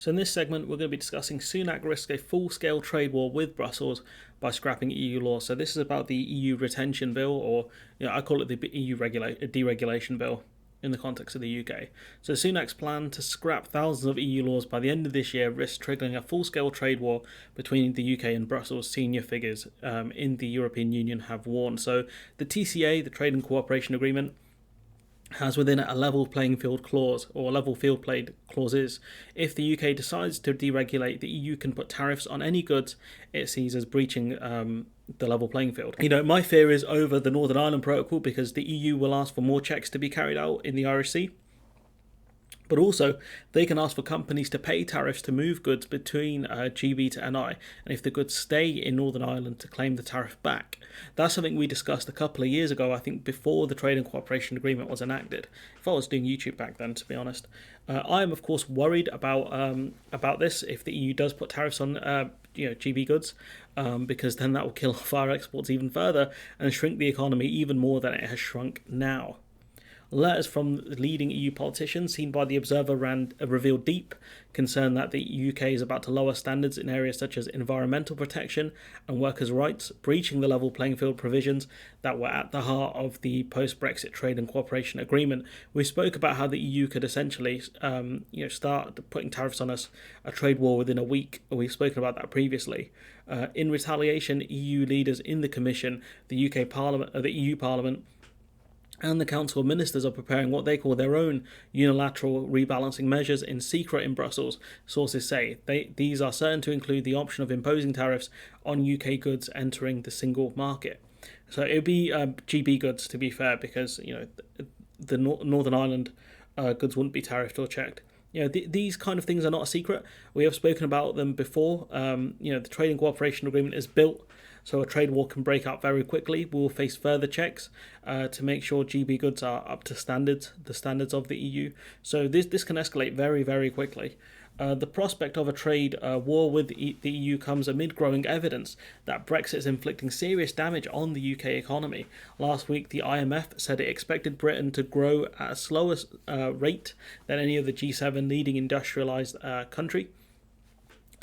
So in this segment, we're going to be discussing Sunak risks a full-scale trade war with Brussels by scrapping EU law. So this is about the EU retention bill, or I call it the EU deregulation bill in the context of the UK. So Sunak's plan to scrap thousands of EU laws by the end of this year risks triggering a full-scale trade war between the UK and Brussels. Senior figures in the European Union have warned. So the TCA, the Trade and Cooperation Agreement, has within it a level playing field clause, or level field played clauses. If the UK decides to deregulate, the EU can put tariffs on any goods it sees as breaching the level playing field. My fear is over the Northern Ireland Protocol, because the EU will ask for more checks to be carried out in the Irish Sea. But also, they can ask for companies to pay tariffs to move goods between GB to NI, and if the goods stay in Northern Ireland, to claim the tariff back. That's something we discussed a couple of years ago, I think before the Trade and Cooperation Agreement was enacted. If I was doing YouTube back then, to be honest. I am, of course, worried about this if the EU does put tariffs on GB goods, because then that will kill off our exports even further and shrink the economy even more than it has shrunk now. Letters from leading EU politicians seen by the Observer reveal deep concern that the UK is about to lower standards in areas such as environmental protection and workers' rights, breaching the level playing field provisions that were at the heart of the post-Brexit Trade and Cooperation Agreement. We spoke about how the EU could essentially start putting tariffs on us, a trade war within a week. We've spoken about that previously. In retaliation, EU leaders in the Commission, the EU Parliament, and the Council of Ministers are preparing what they call their own unilateral rebalancing measures in secret in Brussels, sources say. These are certain to include the option of imposing tariffs on UK goods entering the single market. So it would be GB goods, to be fair, because the Northern Ireland goods wouldn't be tariffed or checked. These kind of things are not a secret. We have spoken about them before. The Trade and Cooperation Agreement is built so a trade war can break out very quickly. We will face further checks to make sure GB goods are up to the standards of the EU. So this can escalate very, very quickly. The prospect of a trade war with the EU comes amid growing evidence that Brexit is inflicting serious damage on the UK economy. Last week, the IMF said it expected Britain to grow at a slower rate than any of the G7 leading industrialised country,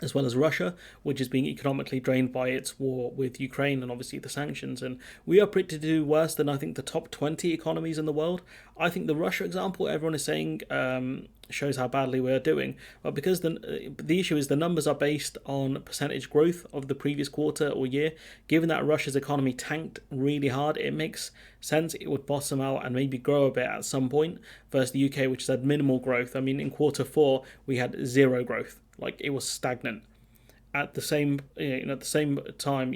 as well as Russia, which is being economically drained by its war with Ukraine and obviously the sanctions. And we are predicted to do worse than, I think, the top 20 economies in the world. I think the Russia example, everyone is saying, shows how badly we are doing. But because the issue is the numbers are based on percentage growth of the previous quarter or year, given that Russia's economy tanked really hard, it makes sense it would bottom out and maybe grow a bit at some point, versus the UK, which has had minimal growth. I mean, in quarter four, we had zero growth. Like, it was stagnant. At the same time,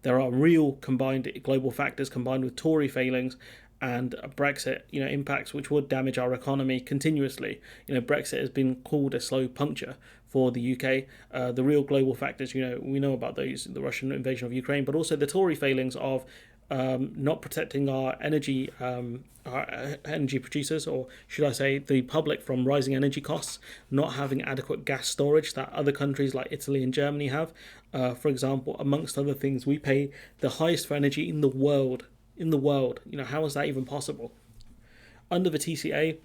there are real combined global factors combined with Tory failings and Brexit, impacts which would damage our economy continuously. Brexit has been called a slow puncture for the UK. The real global factors, we know about those, the Russian invasion of Ukraine, but also the Tory failings of not protecting our energy producers, or should I say the public, from rising energy costs, not having adequate gas storage that other countries like Italy and Germany have. For example, amongst other things, we pay the highest for energy in the world. How is that even possible? Under the TCA,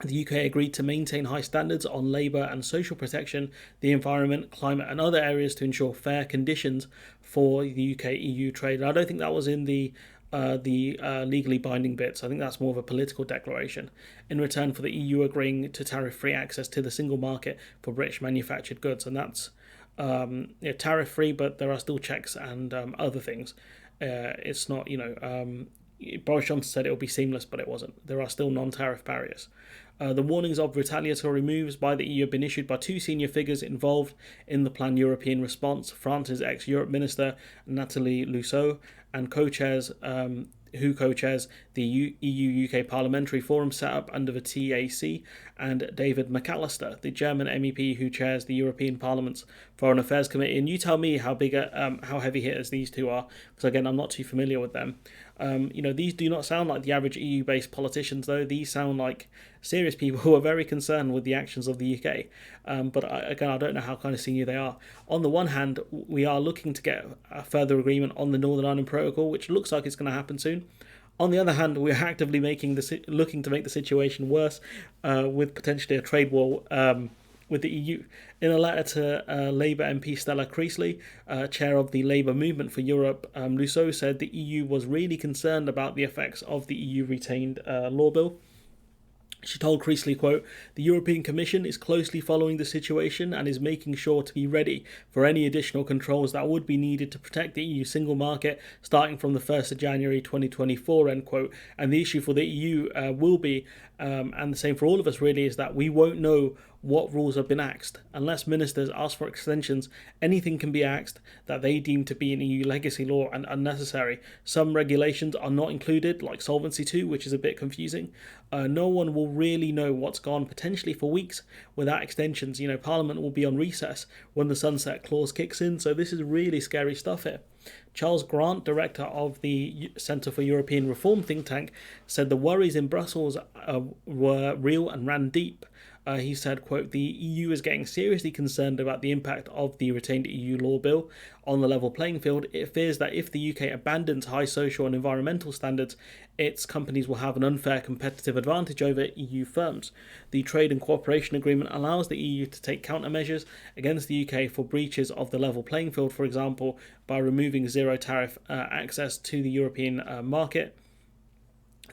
the UK agreed to maintain high standards on labour and social protection, the environment, climate and other areas to ensure fair conditions for the UK-EU trade. And I don't think that was in the legally binding bits. I think that's more of a political declaration, in return for the EU agreeing to tariff-free access to the single market for British manufactured goods. And that's tariff-free, but there are still checks and other things. It's not, Boris Johnson said it will be seamless, but it wasn't. There are still non-tariff barriers. The warnings of retaliatory moves by the EU have been issued by two senior figures involved in the planned European response: France's ex-Europe Minister Nathalie Loiseau, and who co-chairs the EU-UK Parliamentary Forum set up under the TAC, and David McAllister, the German MEP who chairs the European Parliament's Foreign Affairs Committee. And you tell me how heavy hitters these two are, because again, I'm not too familiar with them. These do not sound like the average EU-based politicians, though. These sound like serious people who are very concerned with the actions of the UK. But I don't know how kind of senior they are. On the one hand, we are looking to get a further agreement on the Northern Ireland Protocol, which looks like it's going to happen soon. On the other hand, we're actively looking to make the situation worse with potentially a trade war with the EU. In a letter to Labour MP Stella Creasley, chair of the Labour Movement for Europe, Rousseau said the EU was really concerned about the effects of the EU retained law bill. She told Creasley, quote, "The European Commission is closely following the situation and is making sure to be ready for any additional controls that would be needed to protect the EU single market starting from the 1st of January 2024, end quote. And the issue for the EU will be, and the same for all of us really, is that we won't know what rules have been axed. Unless ministers ask for extensions, anything can be axed that they deem to be an EU legacy law and unnecessary. Some regulations are not included, like Solvency II, which is a bit confusing. No one will really know what's gone potentially for weeks without extensions. Parliament will be on recess when the sunset clause kicks in, so this is really scary stuff here." Charles Grant, director of the Centre for European Reform think tank, said the worries in Brussels were real and ran deep. He said, quote, "The EU is getting seriously concerned about the impact of the retained EU law bill on the level playing field. It fears that if the UK abandons high social and environmental standards, its companies will have an unfair competitive advantage over EU firms. The Trade and Cooperation Agreement allows the EU to take countermeasures against the UK for breaches of the level playing field, for example, by removing zero tariff access to the European market.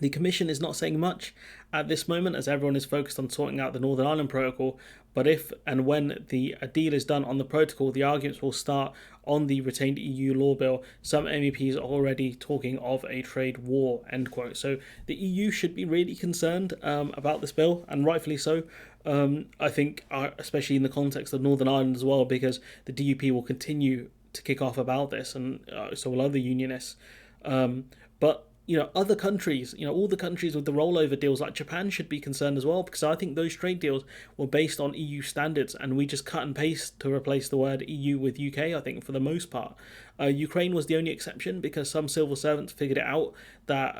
The Commission is not saying much at this moment as everyone is focused on sorting out the Northern Ireland Protocol, but if and when a deal is done on the protocol, the arguments will start on the retained EU law bill. Some MEPs are already talking of a trade war," end quote. So the EU should be really concerned about this bill, and rightfully so. I think, especially in the context of Northern Ireland as well, because the DUP will continue to kick off about this, and so will other unionists. But other countries, all the countries with the rollover deals like Japan should be concerned as well, because I think those trade deals were based on EU standards and we just cut and paste to replace the word EU with UK, I think, for the most part. Ukraine was the only exception because some civil servants figured it out that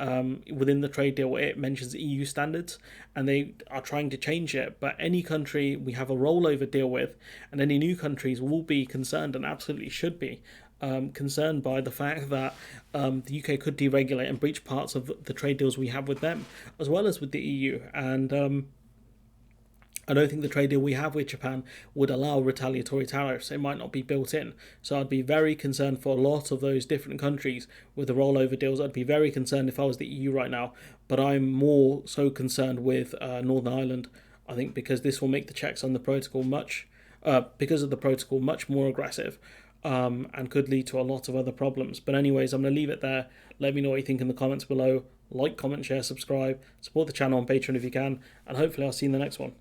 within the trade deal it mentions EU standards and they are trying to change it. But any country we have a rollover deal with and any new countries will be concerned and absolutely should be concerned by the fact that the UK could deregulate and breach parts of the trade deals we have with them, as well as with the EU. And I don't think the trade deal we have with Japan would allow retaliatory tariffs. It might not be built in. So I'd be very concerned for a lot of those different countries with the rollover deals. I'd be very concerned if I was the EU right now. But I'm more so concerned with Northern Ireland, I think, because this will make the checks on the protocol much more aggressive. And could lead to a lot of other problems. But anyways, I'm going to leave it there. Let me know what you think in the comments below. Like, comment, share, subscribe. Support the channel on Patreon if you can. And hopefully I'll see you in the next one.